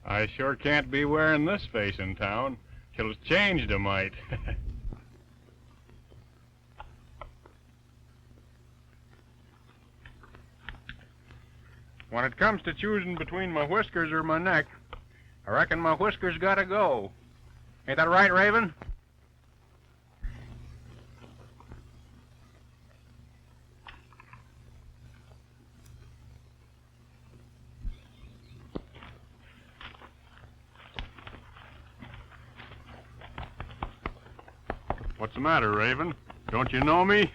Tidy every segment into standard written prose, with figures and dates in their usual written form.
I sure can't be wearing this face in town till it's changed a mite. When it comes to choosing between my whiskers or my neck, I reckon my whiskers gotta go. Ain't that right, Raven? What's the matter, Raven? Don't you know me?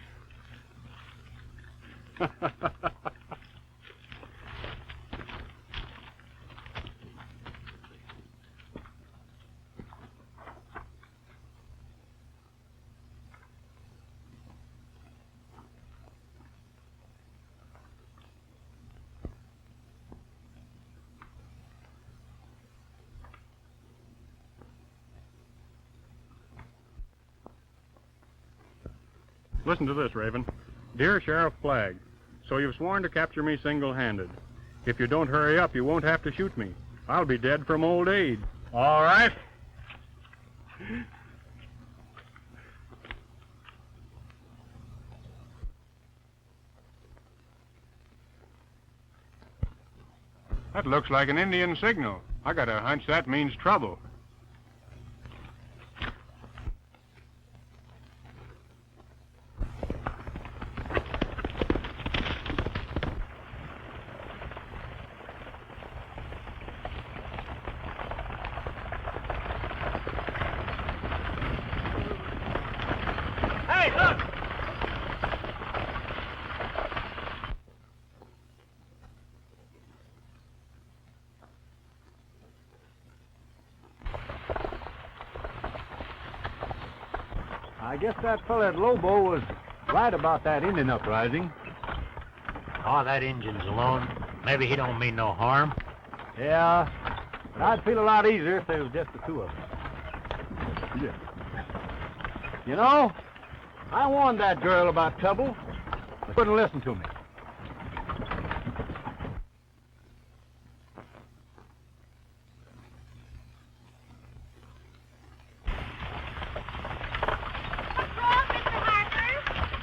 Listen to this, Raven. Dear Sheriff Flagg, so you've sworn to capture me single-handed. If you don't hurry up, you won't have to shoot me. I'll be dead from old age. All right. That looks like an Indian signal. I got a hunch that means trouble. I guess that fella at Lobo was right about that Indian uprising. Oh, that Injun's alone. Maybe he don't mean no harm. Yeah, but I'd feel a lot easier if there was just the two of us. Yeah. You know, I warned that girl about trouble. She wouldn't listen to me.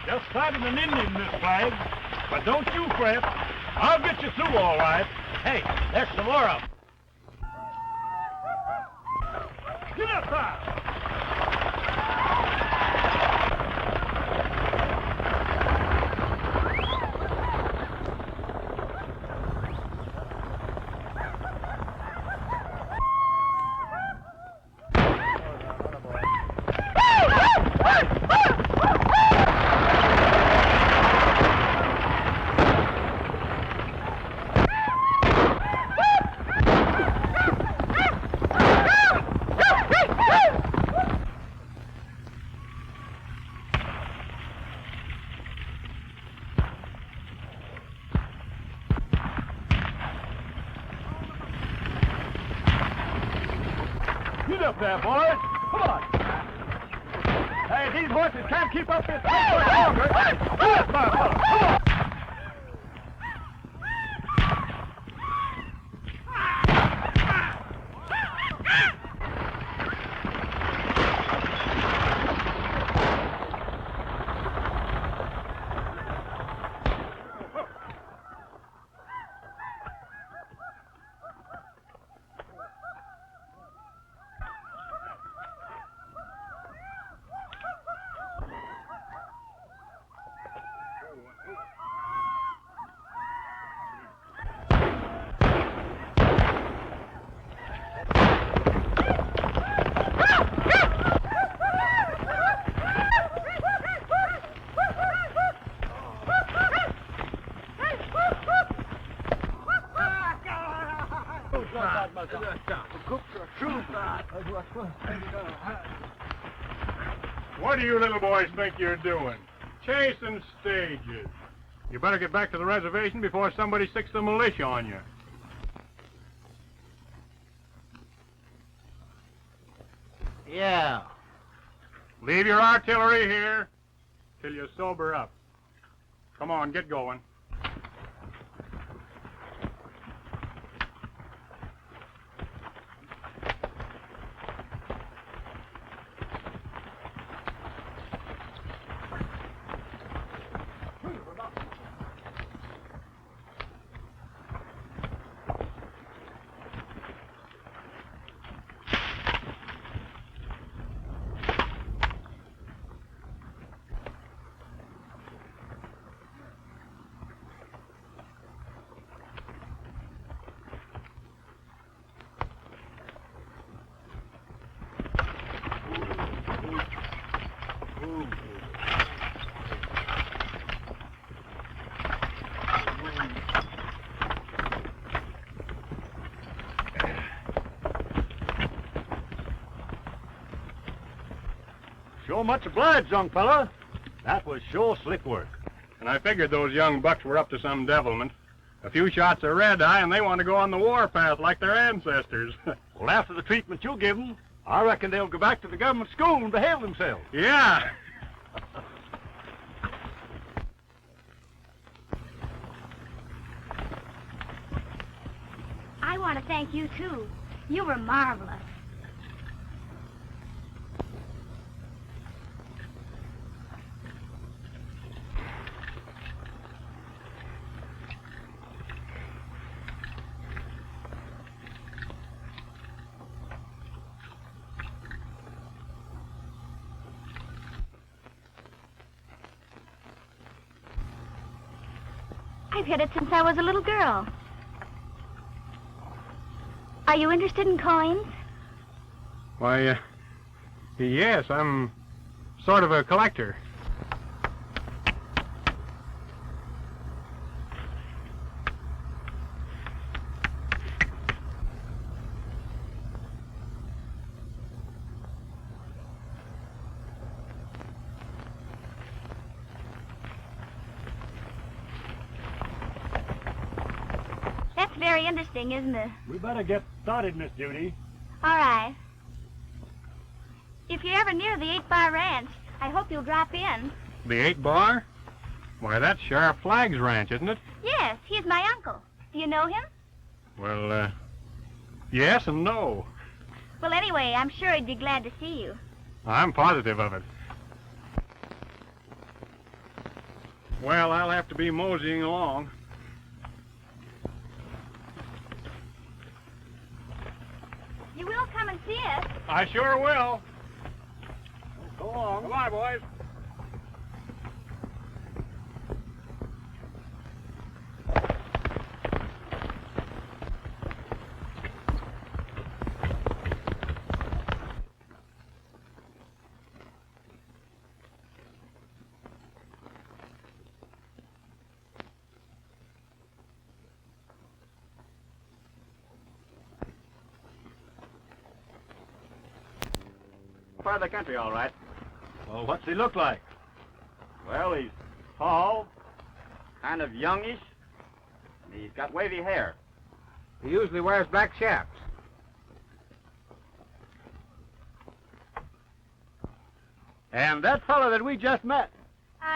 Just sighted an Indian, Miss Flagg. But don't you fret. I'll get you through all right. Hey, there's some more of them. Get up there! Get up there, boys. Come on. Hey, these horses can't keep up this pace much longer. Get up there, fella. Come on. What do you little boys think you're doing? Chasing stages. You better get back to the reservation before somebody sticks the militia on you. Yeah. Leave your artillery here till you sober up. Come on, get going. So much obliged, young fella. That was sure slick work. And I figured those young bucks were up to some devilment. A few shots of red eye, and they want to go on the warpath like their ancestors. Well, after the treatment you give them, I reckon they'll go back to the government school and behave themselves. Yeah. I want to thank you, too. You were marvelous. I've had it since I was a little girl. Are you interested in coins? Why, yes, I'm sort of a collector. That's very interesting, isn't it? We better get started, Miss Judy. All right. If you're ever near the 8-Bar Ranch, I hope you'll drop in. The 8 Bar? Why, that's Sheriff Flagg's ranch, isn't it? Yes, he's my uncle. Do you know him? Well, yes and no. Well, anyway, I'm sure he'd be glad to see you. I'm positive of it. Well, I'll have to be moseying along. You will come and see us. I sure will. Go on. Goodbye, boys. Part of the country, all right. Well, what's he look like? Well, he's tall, kind of youngish, and he's got wavy hair. He usually wears black chaps. And that fellow that we just met.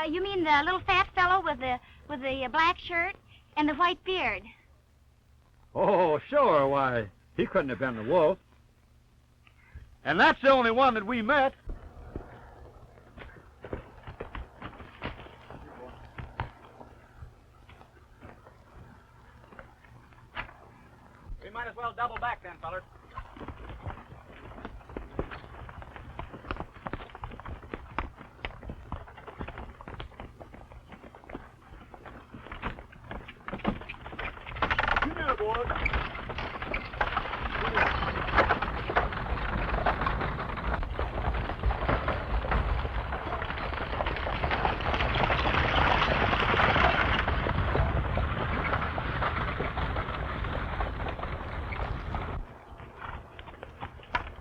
You mean the little fat fellow with the black shirt and the white beard? Oh, sure. Why, he couldn't have been the wolf. And that's the only one that we met. We might as well double back then, fellers. You did it, boys.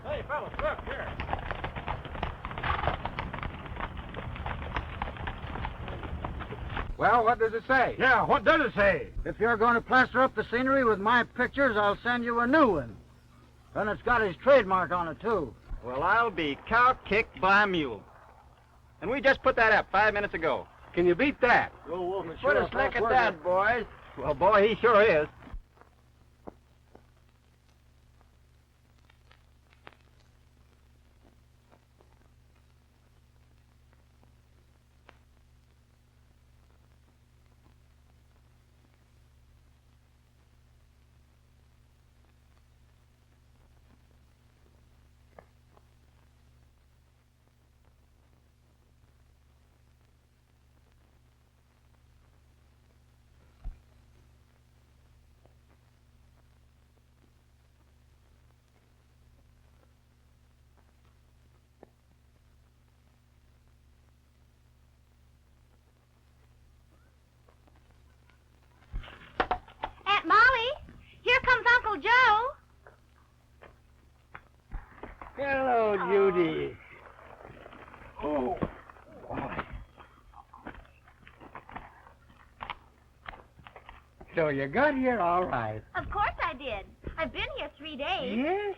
Hey, fellas, look here. Well, what does it say? Yeah, what does it say? If you're going to plaster up the scenery with my pictures, I'll send you a new one. And it's got his trademark on it, too. Well, I'll be cow-kicked by a mule. And we just put that up 5 minutes ago. Can you beat that? Put a slick at that, boys. Well, boy, he sure is. Aunt Molly, here comes Uncle Joe. Hello, Judy. Oh, So you got here all right. Of course I did. I've been here 3 days. Yes?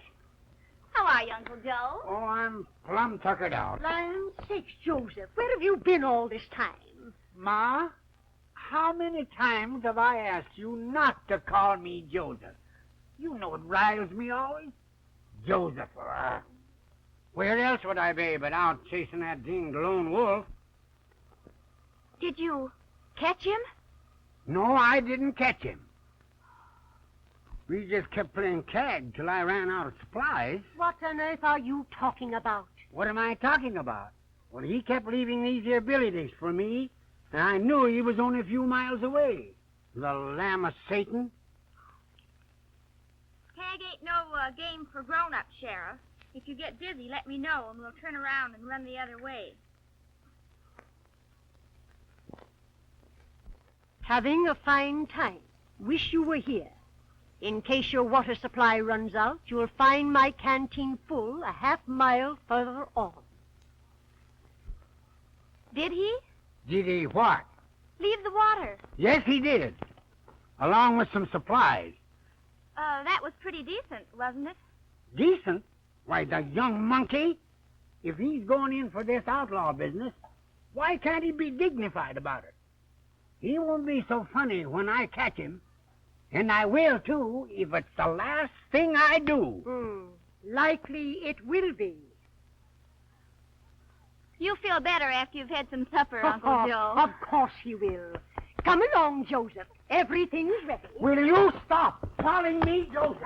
How are you, Uncle Joe? Oh, I'm plumb tuckered out. Land sakes, Joseph, where have you been all this time? Ma, how many times have I asked you not to call me Joseph? You know it riles me always. Joseph, where else would I be but out chasing that dinged lone wolf? Did you catch him? No, I didn't catch him. We just kept playing tag till I ran out of supplies. What on earth are you talking about? What am I talking about? Well, he kept leaving these here billy discs for me, and I knew he was only a few miles away. The lamb of Satan. Tag ain't no game for grown-ups, Sheriff. If you get busy, let me know, and we'll turn around and run the other way. Having a fine time. Wish you were here. In case your water supply runs out, you'll find my canteen full a half-mile further on. Did he? Did he what? Leave the water. Yes, he did. Along with some supplies. That was pretty decent, wasn't it? Decent? Why, the young monkey. If he's going in for this outlaw business, why can't he be dignified about it? He won't be so funny when I catch him. And I will, too, if it's the last thing I do. Likely it will be. You'll feel better after you've had some supper, Uncle Joe. Of course he will. Come along, Joseph. Everything's ready. Will you stop calling me Joseph?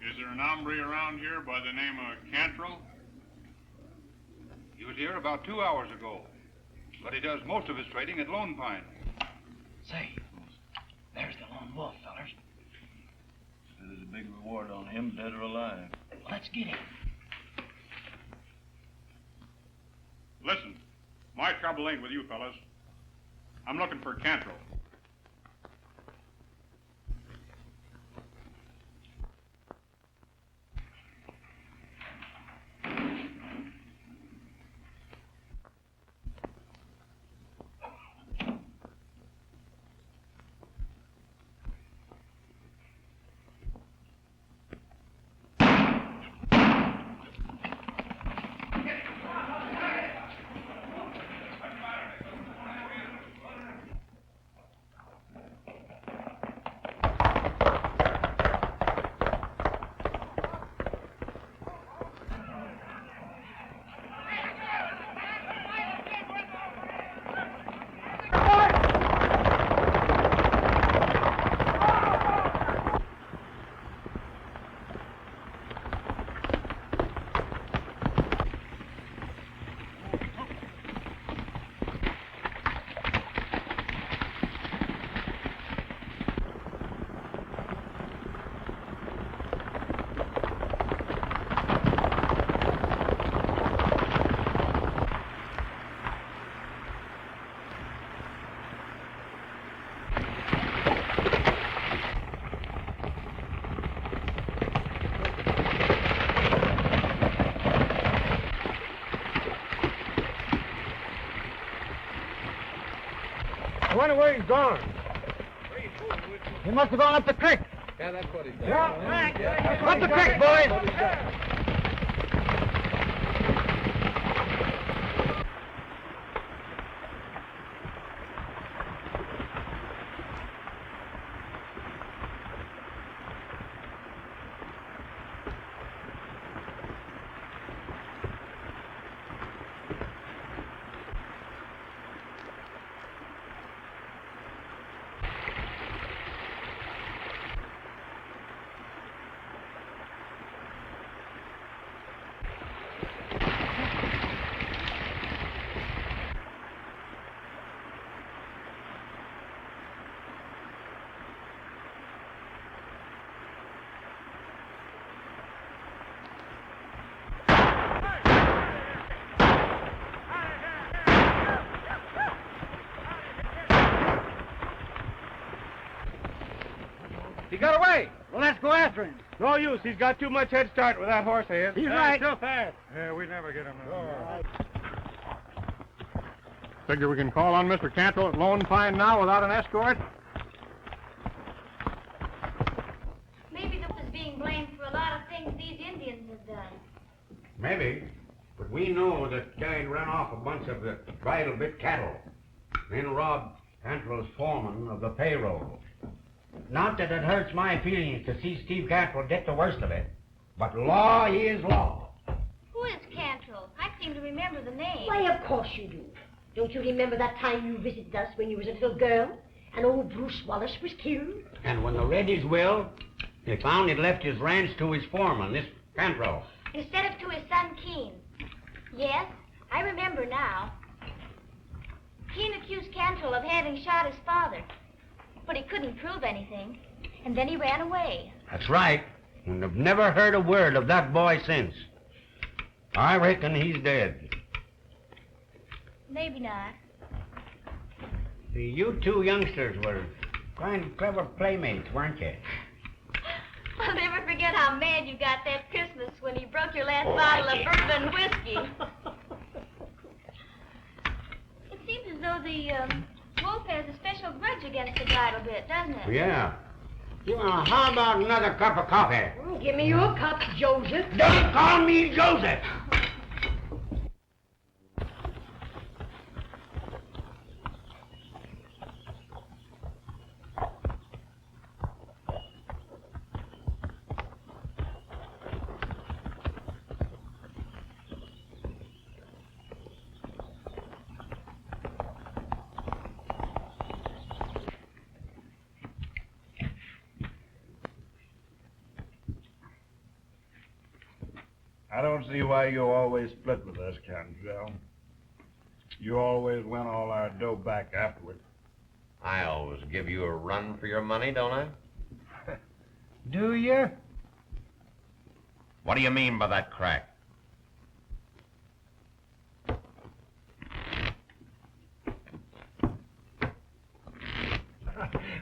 Is there an hombre around here by the name of Cantrell? He was here about 2 hours ago, but he does most of his trading at Lone Pine. Say, there's the lone wolf, fellers. There's a big reward on him, dead or alive. Let's get him. Listen, my trouble ain't with you fellas. I'm looking for Cantrell. I wonder where he's gone. He must have gone up the creek. Yeah, that's what he said. Yeah. Up the creek, boys. He got away. Well, let's go after him. No use. He's got too much head start with that horse of his. He's right. Too fast. Yeah, we never get him. Figure we can call on Mr. Cantrell at Lone Pine now without an escort? Maybe this is being blamed for a lot of things these Indians have done. Maybe. But we know that guy ran off a bunch of the bridle bit cattle. Then robbed Cantrell's foreman of the payroll. Not that it hurts my feelings to see Steve Cantrell get the worst of it. But law is law. Who is Cantrell? I seem to remember the name. Why, of course you do. Don't you remember that time you visited us when you was a little girl and old Bruce Wallace was killed? And when they read his will, they found he'd left his ranch to his foreman, this Cantrell. Instead of to his son, Keene. Yes, I remember now. Keene accused Cantrell of having shot his father, but he couldn't prove anything, and then he ran away. That's right. And I've never heard a word of that boy since. I reckon he's dead. Maybe not. See, you two youngsters were kind of clever playmates, weren't you? I'll never forget how mad you got that Christmas when he broke your last bottle of bourbon whiskey. It seems as though the wolf has a special grudge against the bridle bit, doesn't it? Yeah. How about another cup of coffee? Give me your cup, Joseph. Don't call me Joseph! I don't see why you always split with us, Chandler. You always win all our dough back afterward. I always give you a run for your money, don't I? Do you? What do you mean by that crack?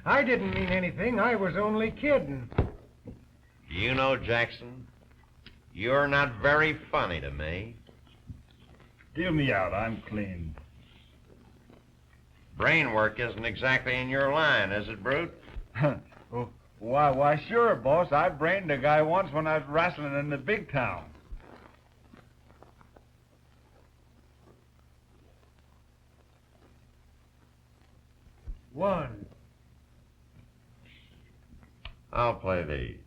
I didn't mean anything. I was only kidding. You know, Jackson, you're not very funny to me. Deal me out. I'm clean. Brain work isn't exactly in your line, is it, Brute? Why, sure, boss. I brained a guy once when I was wrestling in the big town. One. I'll play these.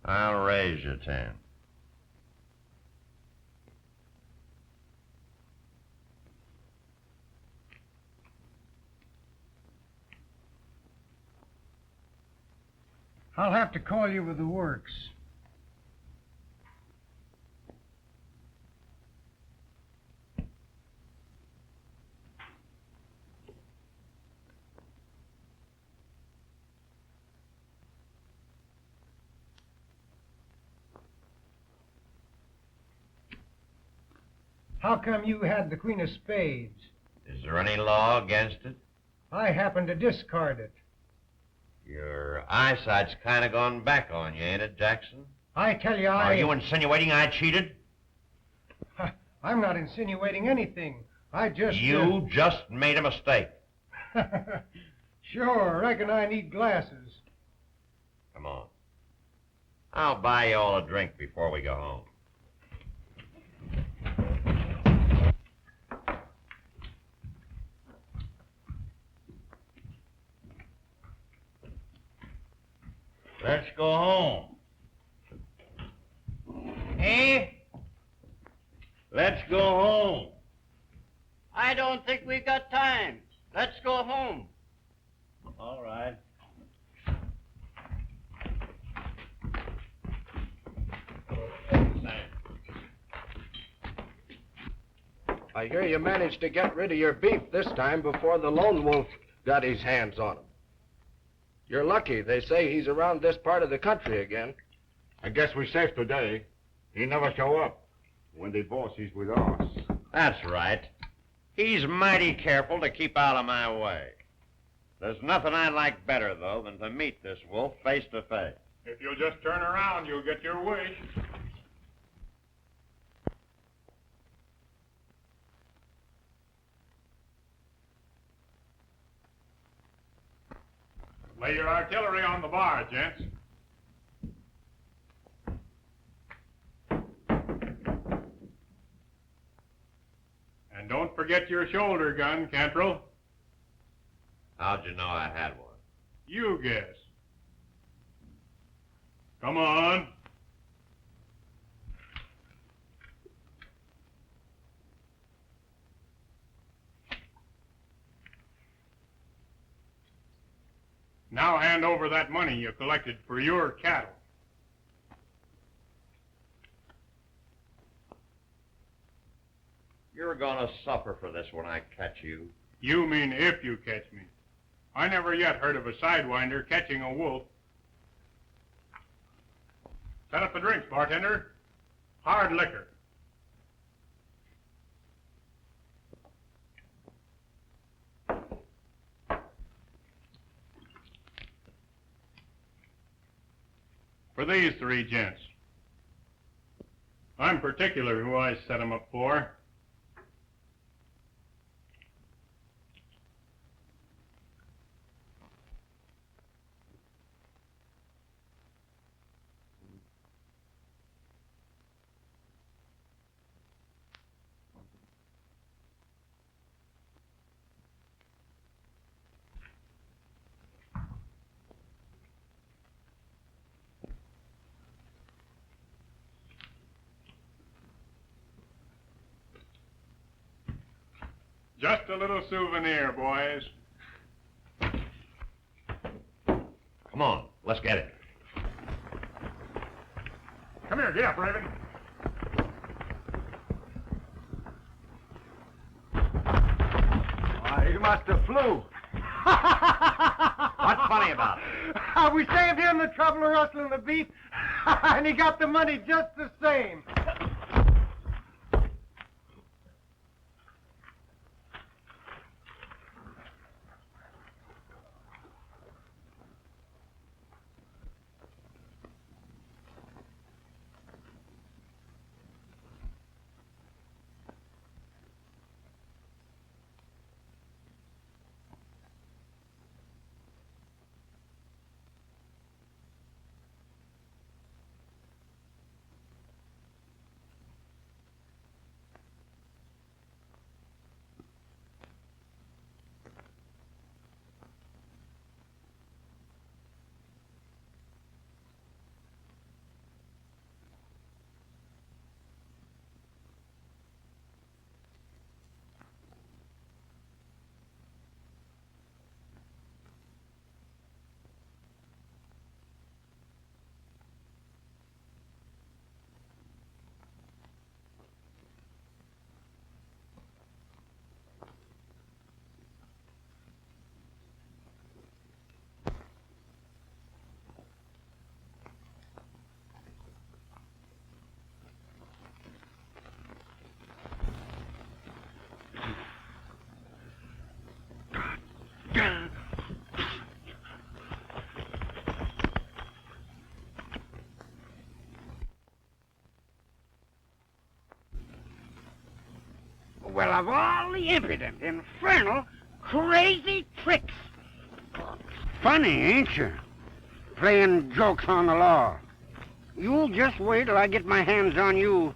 I'll raise you 10. I'll have to call you with the works. How come you had the Queen of Spades? Is there any law against it? I happened to discard it. Your eyesight's kind of gone back on you, ain't it, Jackson? I tell you, Are you insinuating I cheated? I'm not insinuating anything. I just... You just made a mistake. Sure, reckon I need glasses. Come on. I'll buy you all a drink before we go home. Let's go home. Eh? Let's go home. I don't think we got time. Let's go home. All right. I hear you managed to get rid of your beef this time before the lone wolf got his hands on him. You're lucky. They say he's around this part of the country again. I guess we're safe today. He never show up. When the boss is with us. That's right. He's mighty careful to keep out of my way. There's nothing I'd like better, though, than to meet this wolf face to face. If you'll just turn around, you'll get your wish. Lay your artillery on the bar, gents. And don't forget your shoulder gun, Cantrell. How'd you know I had one? You guess. Come on. Now hand over that money you collected for your cattle. You're gonna suffer for this when I catch you. You mean if you catch me. I never yet heard of a sidewinder catching a wolf. Set up the drinks, bartender. Hard liquor. For these three gents. I'm particular who I set 'em up for. Just a little souvenir, boys. Come on, let's get it. Come here, get up, Raven. Why, he must have flew. What's funny about it? We saved him the trouble of rustling the beef, and he got the money just the same. Well, of all the impudent, infernal, crazy tricks. Funny, ain't you? Playing jokes on the law. You'll just wait till I get my hands on you.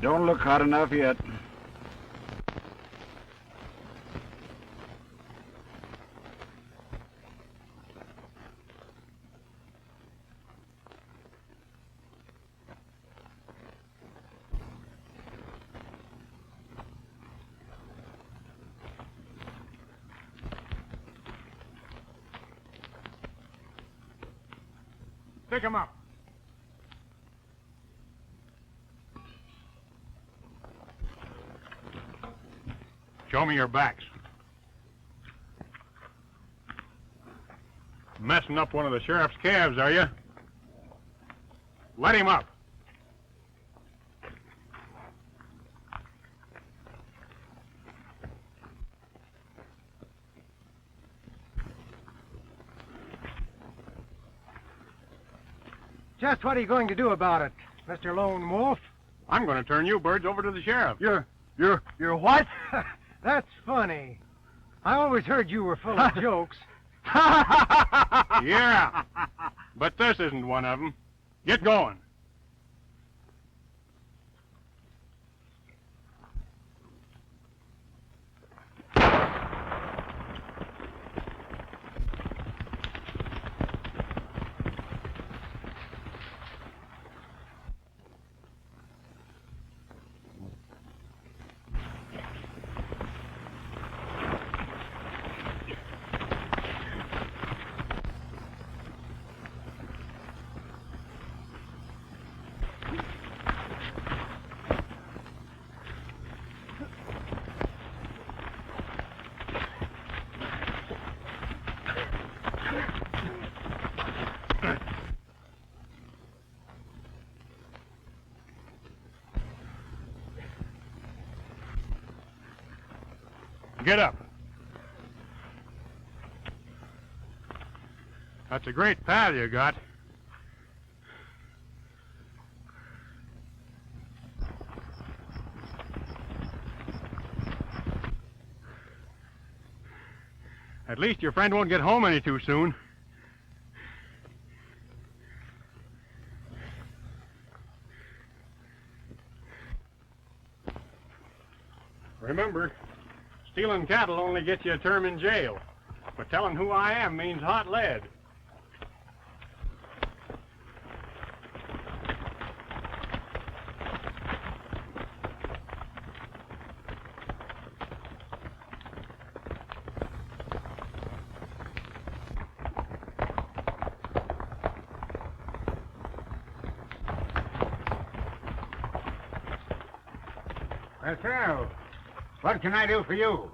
Don't look hot enough yet. Pick him up. Show me your backs. Messing up one of the sheriff's calves, are you? Let him up. Just what are you going to do about it, Mr. Lone Wolf? I'm going to turn you birds over to the sheriff. You're what? That's funny. I always heard you were full of jokes. Yeah, but this isn't one of them. Get going. Get up. That's a great pal you got. At least your friend won't get home any too soon. Remember, stealing cattle only gets you a term in jail, but telling who I am means hot lead. Well, sir, what can I do for you?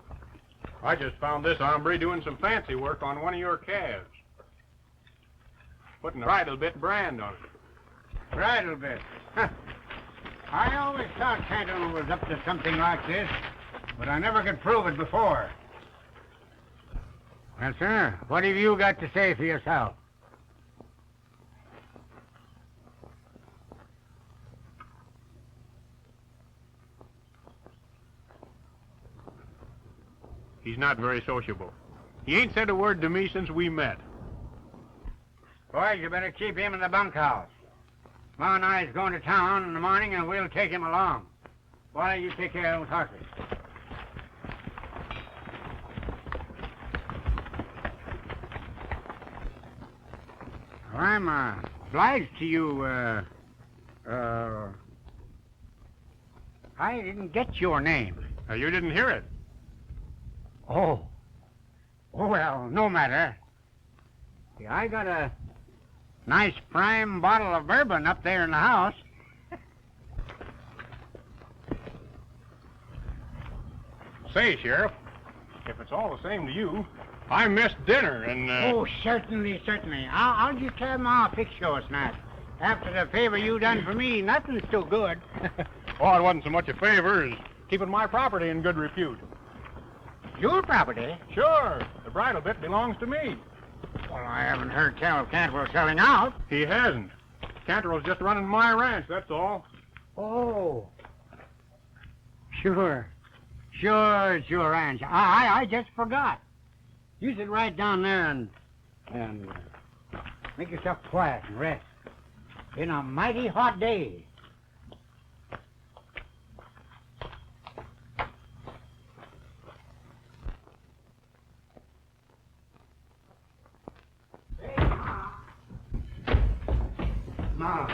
I just found this hombre doing some fancy work on one of your calves. Putting a bridle bit brand on it. Bridle bit. I always thought Chandler was up to something like this, but I never could prove it before. Well, sir, what have you got to say for yourself? He's not very sociable. He ain't said a word to me since we met. Boys, you better keep him in the bunkhouse. Ma and I's going to town in the morning, and we'll take him along. Why don't you take care of those horses? I'm obliged to you, I didn't get your name. You didn't hear it. Oh. Oh, well, no matter. See, I got a nice prime bottle of bourbon up there in the house. Say, Sheriff, if it's all the same to you, I missed dinner and, Oh, certainly, certainly. I'll just have Ma fix you a snack. After the favor you done for me, nothing's too good. Oh, it wasn't so much a favor as keeping my property in good repute. Your property? Sure. The bridle bit belongs to me. Well, I haven't heard tell of Cantwell selling out. He hasn't. Canterell's just running my ranch, that's all. Oh. Sure. Sure, it's your ranch. I just forgot. You sit right down there and make yourself quiet and rest. Been a mighty hot day. Ma,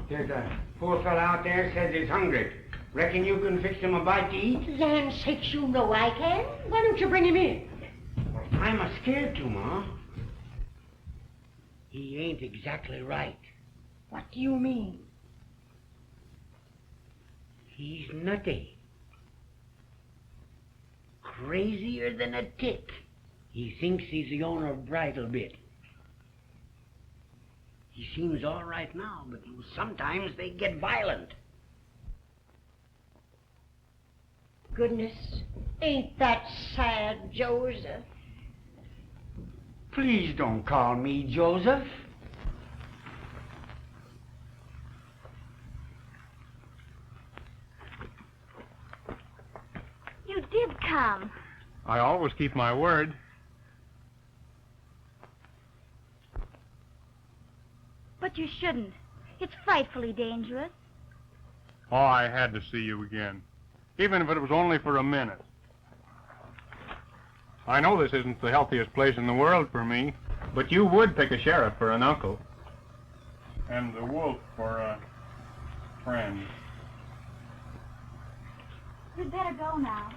there's a poor fellow out there says he's hungry. Reckon you can fix him a bite to eat? Land sakes, you know I can. Why don't you bring him in? I'm scared to, Ma. He ain't exactly right. What do you mean? He's nutty. Crazier than a tick. He thinks he's the owner of Bridal Bit. He seems all right now, but sometimes they get violent. Goodness, ain't that sad, Joseph? Please don't call me Joseph. You did come. I always keep my word. But you shouldn't. It's frightfully dangerous. Oh, I had to see you again. Even if it was only for a minute. I know this isn't the healthiest place in the world for me, but you would pick a sheriff for an uncle. And the wolf for a friend. You'd better go now.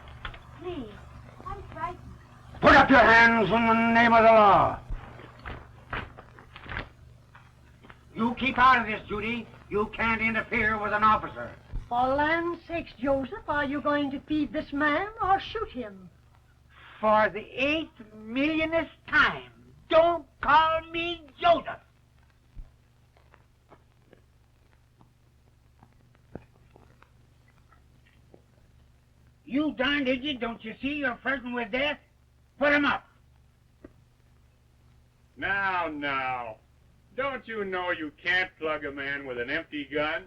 Please. I'm frightened. Put up your hands in the name of the law. You keep out of this, Judy. You can't interfere with an officer. For land's sakes, Joseph, are you going to feed this man or shoot him? For the 8th millionth time, don't call me Joseph. You darned idiot, don't you see you're flirting with death? Put him up. Now. Don't you know you can't plug a man with an empty gun?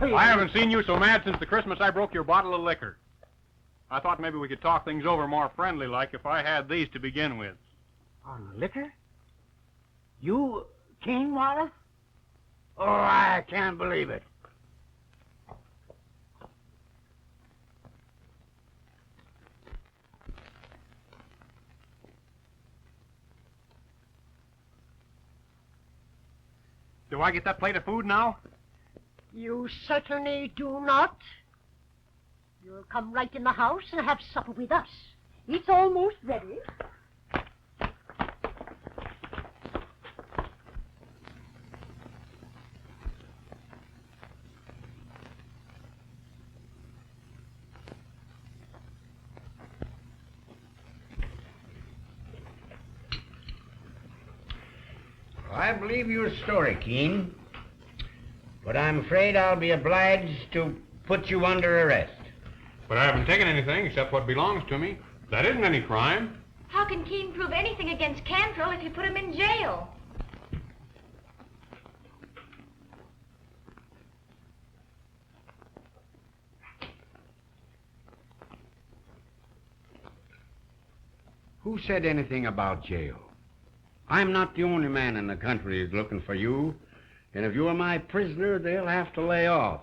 I haven't seen you so mad since the Christmas I broke your bottle of liquor. I thought maybe we could talk things over more friendly-like if I had these to begin with. On liquor? You, King Wallace? Oh, I can't believe it. Do I get that plate of food now? You certainly do not. You'll come right in the house and have supper with us. It's almost ready. I believe your story, Keen. But I'm afraid I'll be obliged to put you under arrest. But I haven't taken anything except what belongs to me. That isn't any crime. How can Keene prove anything against Cantrell if you put him in jail? Who said anything about jail? I'm not the only man in the country who's looking for you. And if you're my prisoner, they'll have to lay off.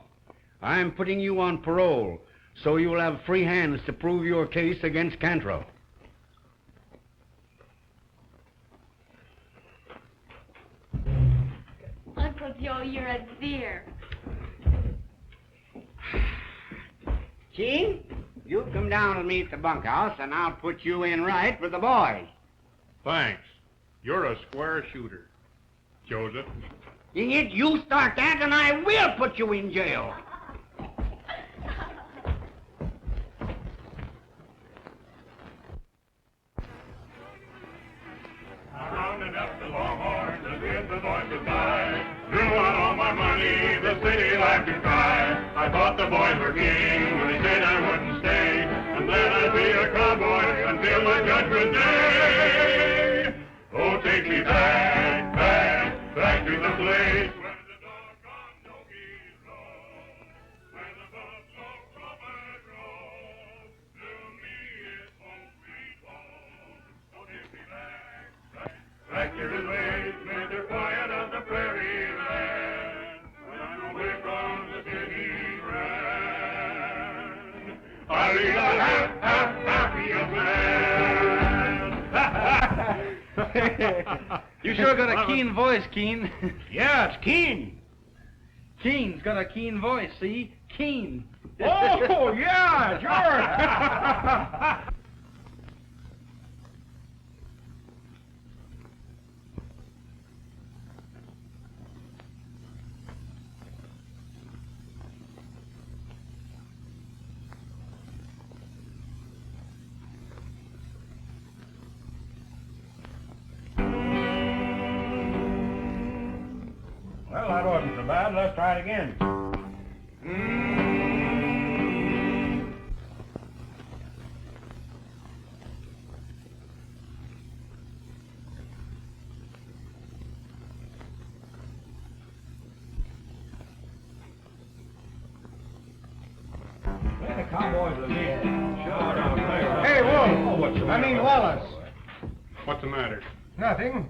I'm putting you on parole, so you'll have free hands to prove your case against Cantrell. Uncle Joe, you're a dear. Keen, you come down with me at the bunkhouse, and I'll put you in right with the boys. Thanks. You're a square shooter, Joseph. Idiot, you start that, and I will put you in jail. I rounded up the longhorns and bid the boys goodbye. Drew out all my money, the city laughed and cried. I thought the boys were king when they said I wouldn't stay, and then I'd be a cowboy until my judgment day. Oh, take me back, back, back to the place where the doggone Yogies roam, where the buffalo crawford grows. To me it's home sweet home. Oh, take me back, back, back to the ways where the quiet of the prairie land, when I'm away from the city grand. I'll be a happiest man. You sure got a keen voice, Keen. Yeah, it's Keen. Keen's got a keen voice, see? Keen. Oh, yeah, sure. Well, that wasn't so bad. Let's try it again. The cowboys are leaving. Hey, Wolf. I mean Wallace. What's the matter? Nothing.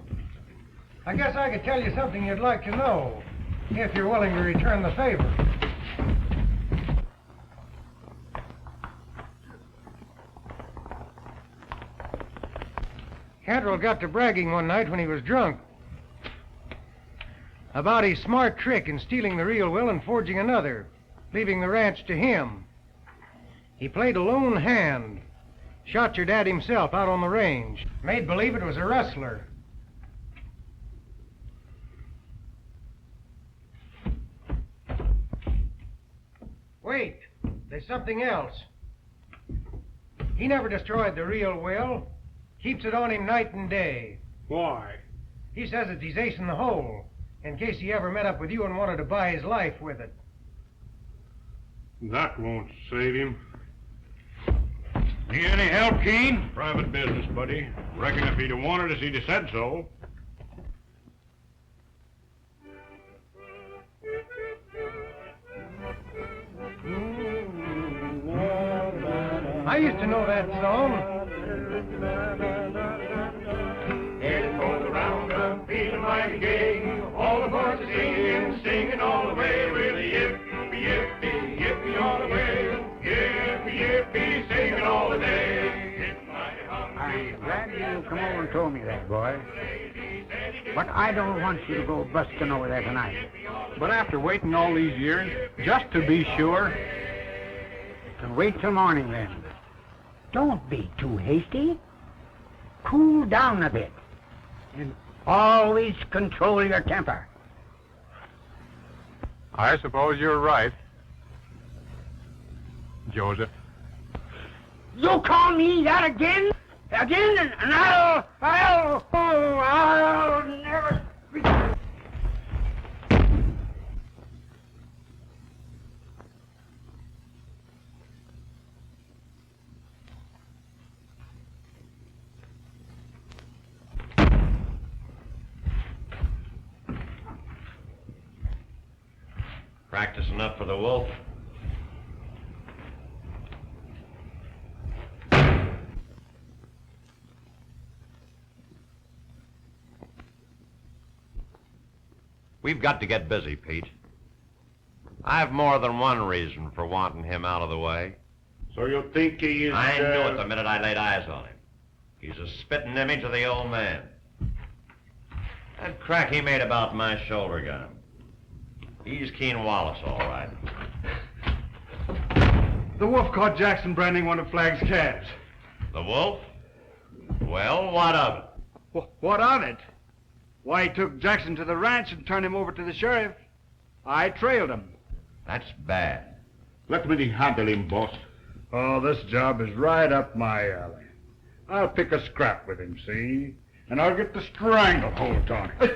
I guess I could tell you something you'd like to know, if you're willing to return the favor. Cantrell got to bragging one night when he was drunk about his smart trick in stealing the real will and forging another, leaving the ranch to him. He played a lone hand, shot your dad himself out on the range, made believe it was a rustler. Wait, there's something else. He never destroyed the real will. Keeps it on him night and day. Why? He says it's his ace in the hole, in case he ever met up with you and wanted to buy his life with it. That won't save him. Need any help, Keen? Private business, buddy. Reckon if he'd have wanted us, he'd have said so. I used to know that song. Headed for the roundup, feeling mighty gay. All the boys are singing, singing all the way with a yippee, yippee, yippee all the way. Yippee, yippee, singing all the day. I'm glad you come over and told me that, boy. But I don't want you to go busting over there tonight. But after waiting all these years, just to be sure. Can wait till morning then. Don't be too hasty. Cool down a bit. And always control your temper. I suppose you're right, Joseph. You call me that again? Again? And I'll never... Practice enough for the wolf? We've got to get busy, Pete. I've more than one reason for wanting him out of the way. So you think he is... I knew it the minute I laid eyes on him. He's a spitting image of the old man. That crack he made about my shoulder gun him. He's Keen Wallace, all right. The wolf caught Jackson branding one of Flagg's calves. The wolf? Well, what of it? What on it? Why, he took Jackson to the ranch and turned him over to the sheriff. I trailed him. That's bad. Let me handle him, boss. Oh, this job is right up my alley. I'll pick a scrap with him, see? And I'll get the stranglehold on him.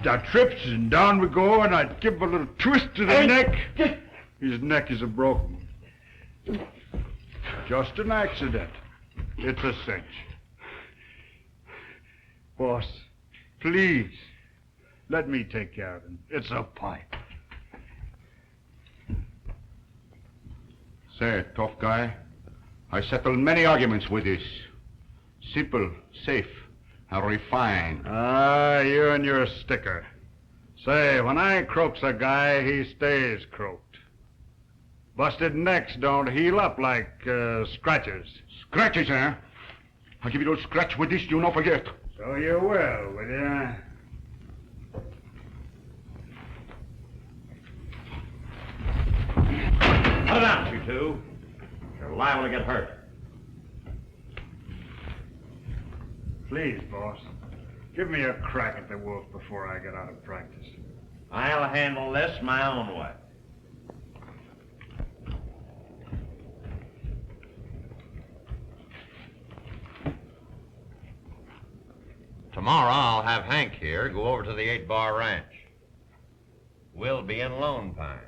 That trips, and down we go, and I'd give a little twist to the neck. His neck is broken. Just an accident. It's a cinch. Boss, please, let me take care of him. It's a pipe. Say, tough guy, I settled many arguments with this. Simple, safe, and refined. Ah, you and your sticker. Say, when I croaks a guy, he stays croaked. Busted necks don't heal up like scratches. Scratches, eh? I'll give you those scratch with this, you not forget. So you will you? to. You're liable to get hurt. Please, boss. Give me a crack at the wolf before I get out of practice. I'll handle this my own way. Tomorrow I'll have Hank here go over to the 8-Bar Ranch. We'll be in Lone Pine.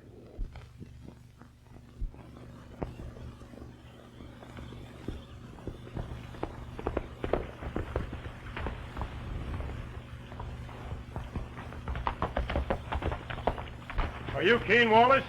Are you Keen Wallace?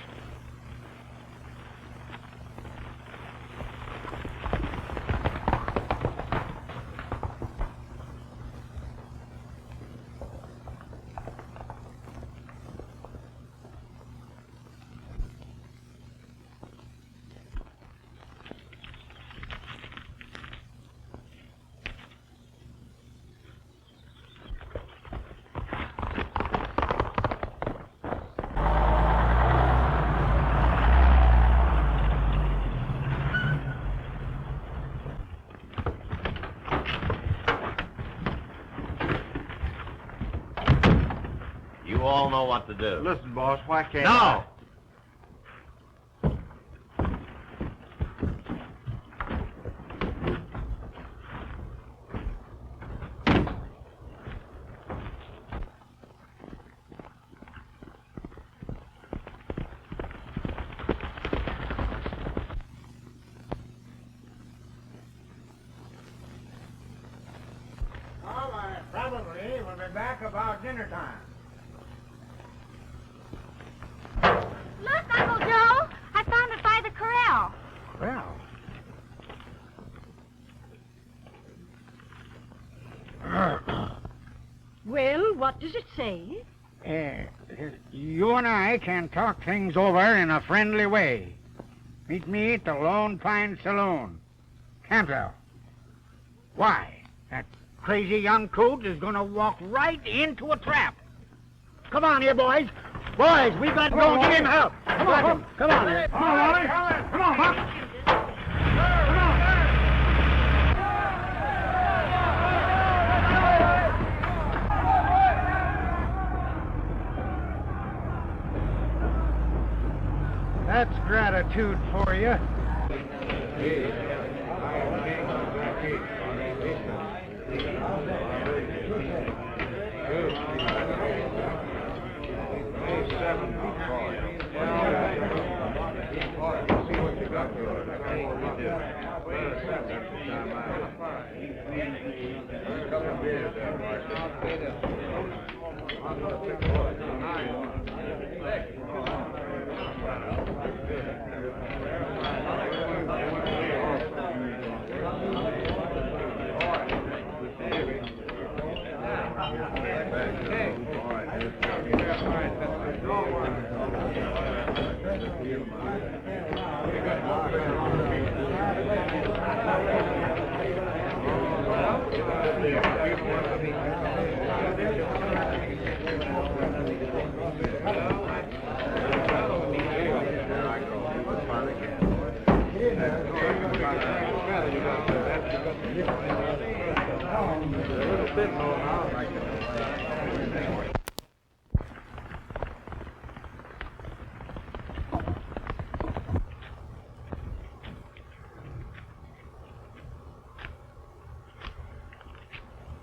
You all know what to do. Listen, boss, why can't No! Oh, probably we'll be back about dinner time. Look, Uncle Joe! I found it by the corral. Well. Well, what does it say? You and I can talk things over in a friendly way. Meet me at the Lone Pine Saloon. Chandler. Why? That crazy young coot is going to walk right into a trap. Come on here, boys. Boys, we got to go get him help. Come on. Come on. Come on, Wally. Come on, Buck. That's gratitude for you.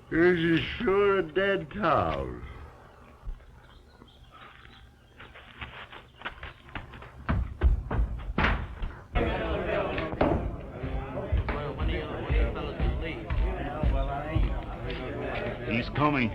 This is sure dead cows. He's coming.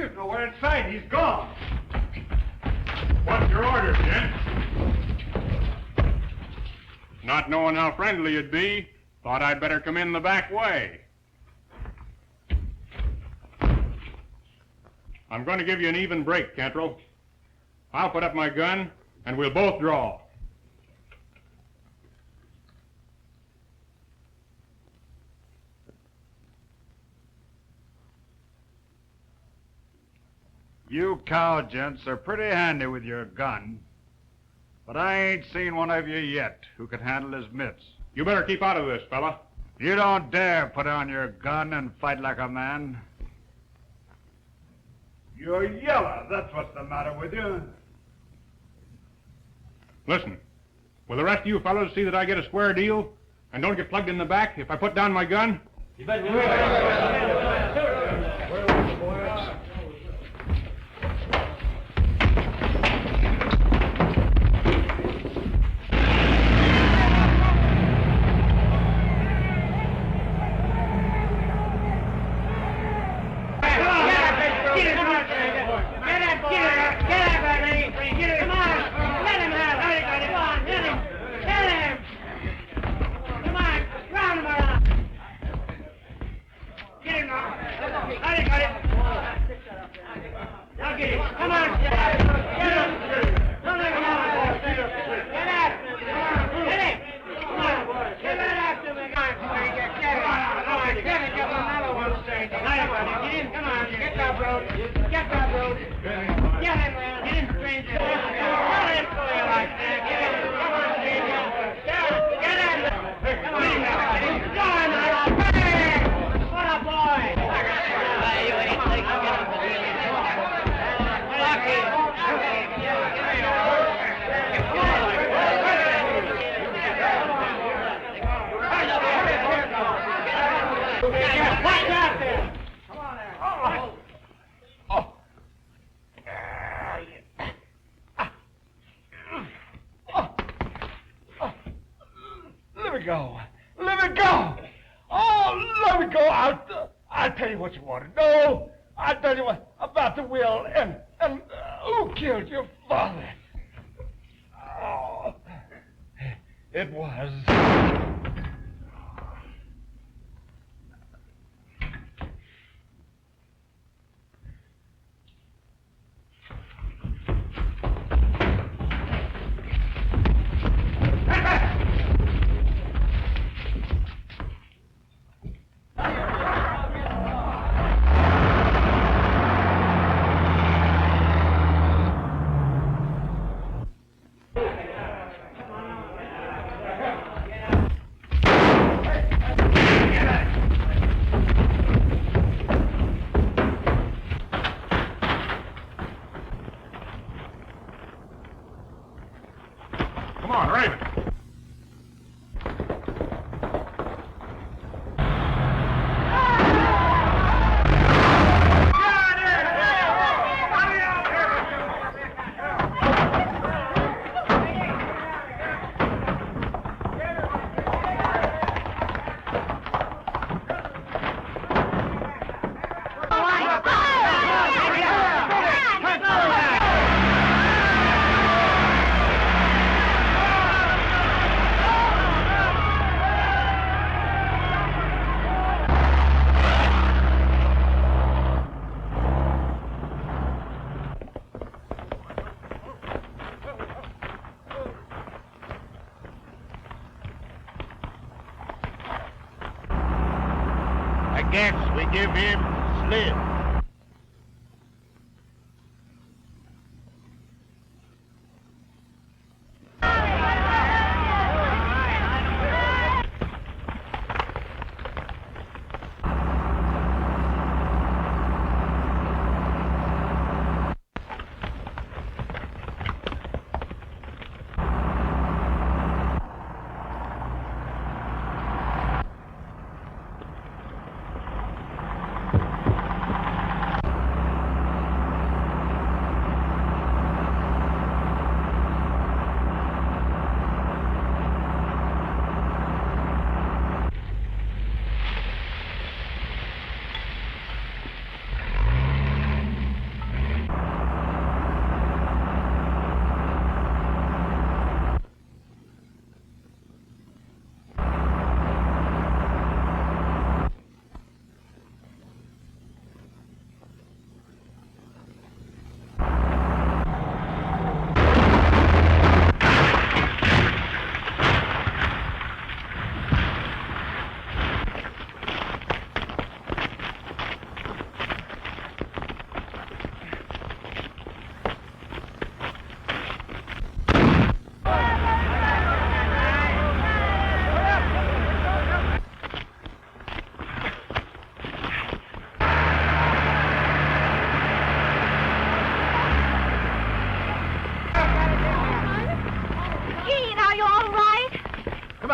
He's nowhere in sight. He's gone. What's your orders, gent? Not knowing how friendly you'd be, thought I'd better come in the back way. I'm going to give you an even break, Cantrell. I'll put up my gun, and we'll both draw. You cow gents are pretty handy with your gun, but I ain't seen one of you yet who can handle his mitts. You better keep out of this, fella. You don't dare put on your gun and fight like a man. You're yellow, that's what's the matter with you. Listen, will the rest of you fellows see that I get a square deal and don't get plugged in the back if I put down my gun? You bet. Let me go. Let me go. Oh, let me go out. I'll tell you what you want to know. I'll tell you what about the will and who killed your father. Oh, it was. Come on, Raven. I guess we give him slip.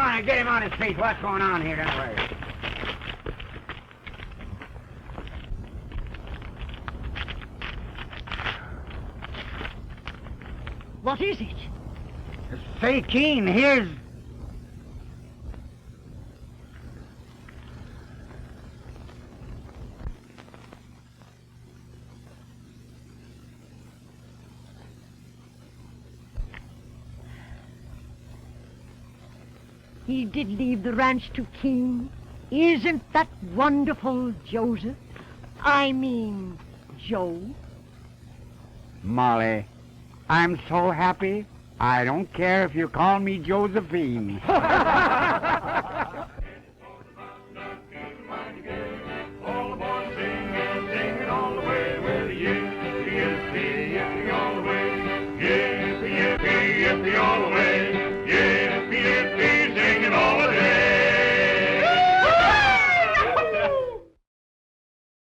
on and get him on his feet. What's going on here anyway? What is it? Say, Keen, here's... He did leave the ranch to King. Isn't that wonderful, Joseph? I mean, Joe. Molly, I'm so happy, I don't care if you call me Josephine.